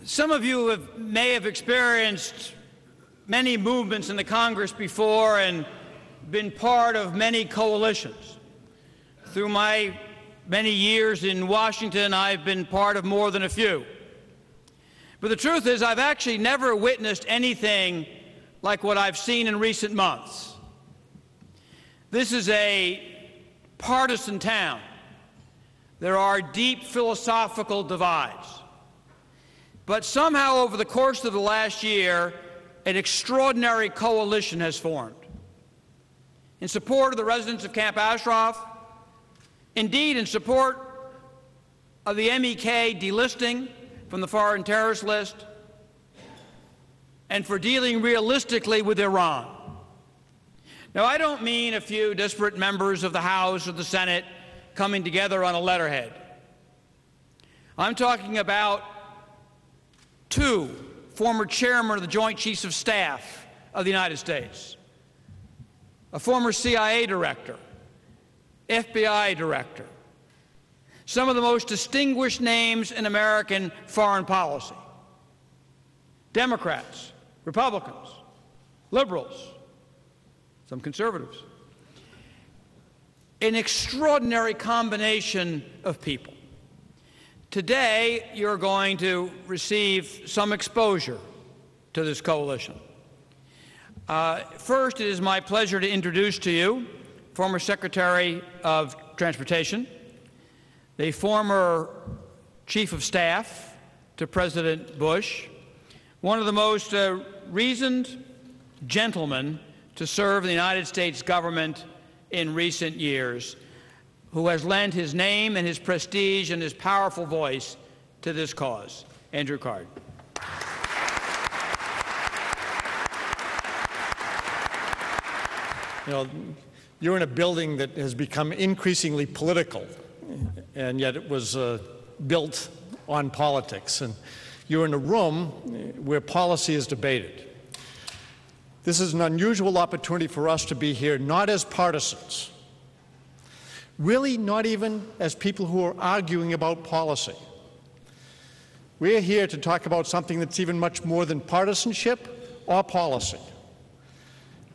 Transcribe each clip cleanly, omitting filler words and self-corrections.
Some of you may have experienced many movements in the Congress before and been part of many coalitions. Through my many years in Washington, I've been part of more than a few. But the truth is, I've actually never witnessed anything like what I've seen in recent months. This is a partisan town. There are deep philosophical divides. But somehow, over the course of the last year, an extraordinary coalition has formed in support of the residents of Camp Ashraf, indeed in support of the MEK delisting from the foreign terrorist list, and for dealing realistically with Iran. Now, I don't mean a few disparate members of the House or the Senate coming together on a letterhead. I'm talking about two former chairmen of the Joint Chiefs of Staff of the United States, a former CIA director, FBI director, some of the most distinguished names in American foreign policy, Democrats, Republicans, liberals, some conservatives, an extraordinary combination of people. Today, you're going to receive some exposure to this coalition. First, it is my pleasure to introduce to you former Secretary of Transportation, the former Chief of Staff to President Bush, one of the most reasoned gentlemen to serve in the United States government in recent years, who has lent his name and his prestige and his powerful voice to this cause. Andrew Card. You know, you're in a building that has become increasingly political, and yet it was built on politics. And you're in a room where policy is debated. This is an unusual opportunity for us to be here, not as partisans, really not even as people who are arguing about policy. We're here to talk about something that's even much more than partisanship or policy.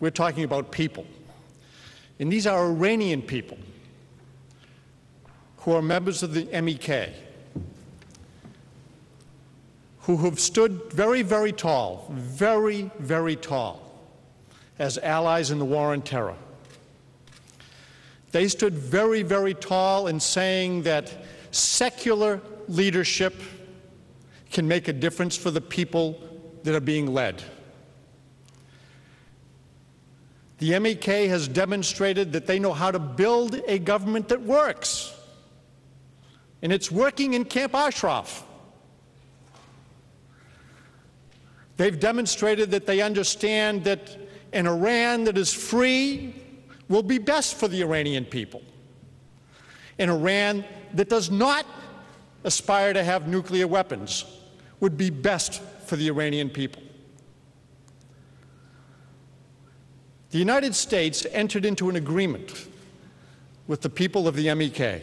We're talking about people. And these are Iranian people who are members of the MEK, who have stood very, very tall, very, very tall as allies in the war on terror. They stood very, very tall in saying that secular leadership can make a difference for the people that are being led. The MEK has demonstrated that they know how to build a government that works. And it's working in Camp Ashraf. They've demonstrated that they understand that an Iran that is free will be best for the Iranian people. An Iran that does not aspire to have nuclear weapons would be best for the Iranian people. The United States entered into an agreement with the people of the MEK.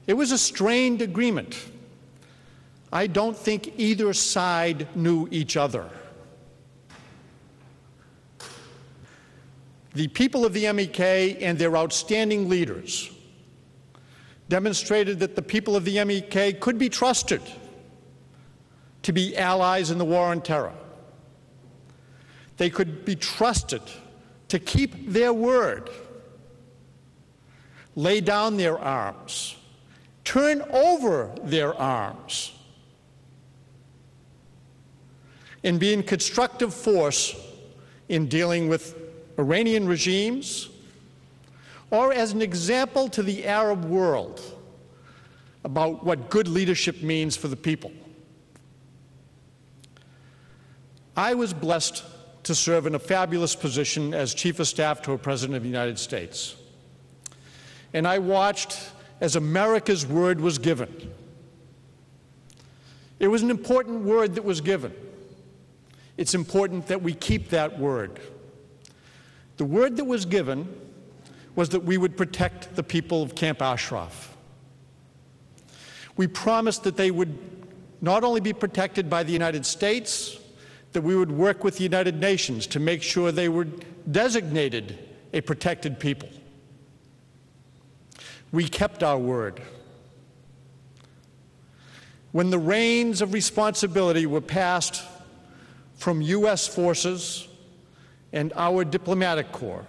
It was a strained agreement. I don't think either side knew each other. The people of the MEK and their outstanding leaders demonstrated that the people of the MEK could be trusted to be allies in the war on terror. They could be trusted to keep their word, lay down their arms, turn over their arms, and be in constructive force in dealing with Iranian regimes, or as an example to the Arab world about what good leadership means for the people. I was blessed to serve in a fabulous position as Chief of Staff to a President of the United States. And I watched as America's word was given. It was an important word that was given. It's important that we keep that word. The word that was given was that we would protect the people of Camp Ashraf. We promised that they would not only be protected by the United States, that we would work with the United Nations to make sure they were designated a protected people. We kept our word. When the reins of responsibility were passed from U.S. forces and our diplomatic corps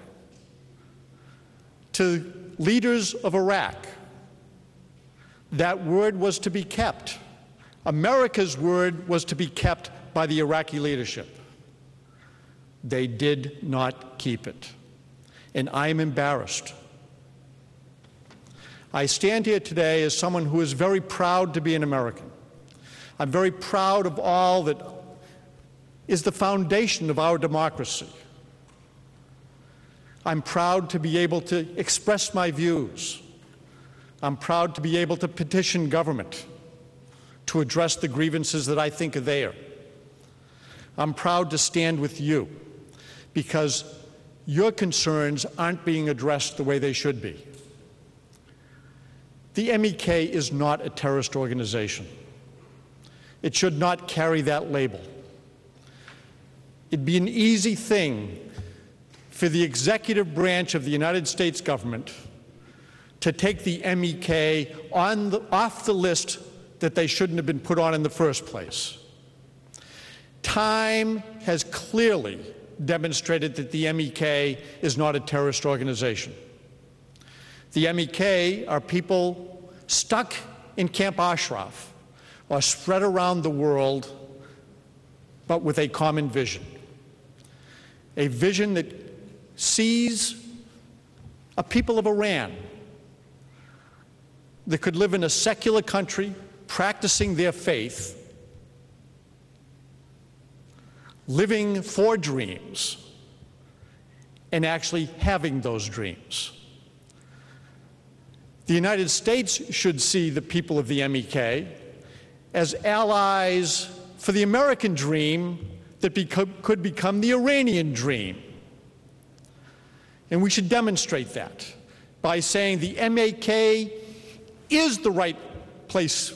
to leaders of Iraq, that word was to be kept. America's word was to be kept by the Iraqi leadership. They did not keep it, and I am embarrassed. I stand here today as someone who is very proud to be an American. I'm very proud of all that is the foundation of our democracy. I'm proud to be able to express my views. I'm proud to be able to petition government to address the grievances that I think are there. I'm proud to stand with you because your concerns aren't being addressed the way they should be. The MEK is not a terrorist organization. It should not carry that label. It'd be an easy thing for the executive branch of the United States government to take the MEK off the list that they shouldn't have been put on in the first place. Time has clearly demonstrated that the MEK is not a terrorist organization. The MEK are people stuck in Camp Ashraf or spread around the world, but with a common vision. A vision that sees a people of Iran that could live in a secular country, practicing their faith, living for dreams, and actually having those dreams. The United States should see the people of the MEK as allies for the American dream that could become the Iranian dream. And we should demonstrate that by saying the MEK is the right place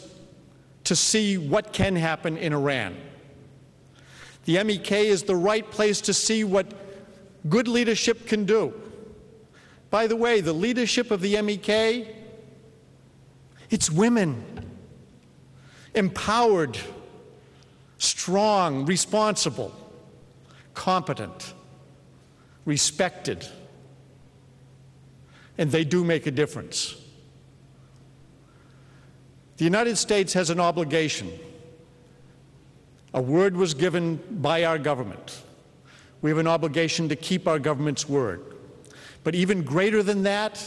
to see what can happen in Iran. The MEK is the right place to see what good leadership can do. By the way, the leadership of the MEK, it's women, empowered, strong, responsible, competent, respected, and they do make a difference. The United States has an obligation. A word was given by our government. We have an obligation to keep our government's word. But even greater than that,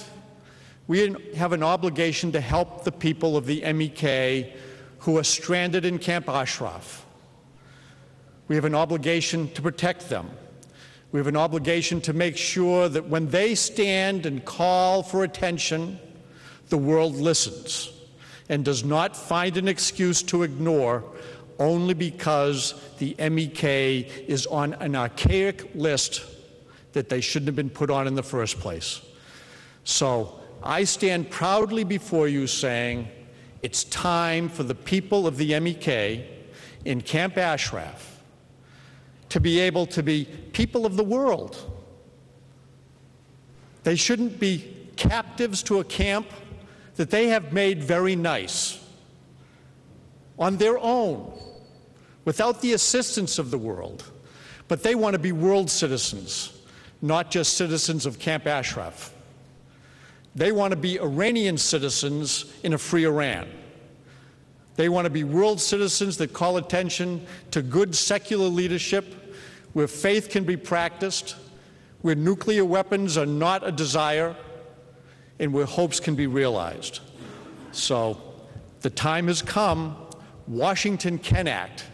we have an obligation to help the people of the MEK who are stranded in Camp Ashraf. We have an obligation to protect them. We have an obligation to make sure that when they stand and call for attention, the world listens and does not find an excuse to ignore only because the MEK is on an archaic list that they shouldn't have been put on in the first place. So I stand proudly before you saying it's time for the people of the MEK in Camp Ashraf to be able to be people of the world. They shouldn't be captives to a camp that they have made very nice on their own, without the assistance of the world. But they want to be world citizens, not just citizens of Camp Ashraf. They want to be Iranian citizens in a free Iran. They want to be world citizens that call attention to good secular leadership, where faith can be practiced, where nuclear weapons are not a desire, and where hopes can be realized. So the time has come. Washington can act.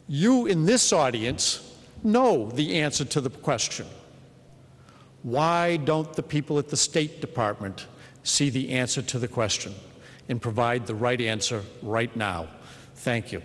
You in this audience know the answer to the question. Why don't the people at the State Department see the answer to the question and provide the right answer right now? Thank you.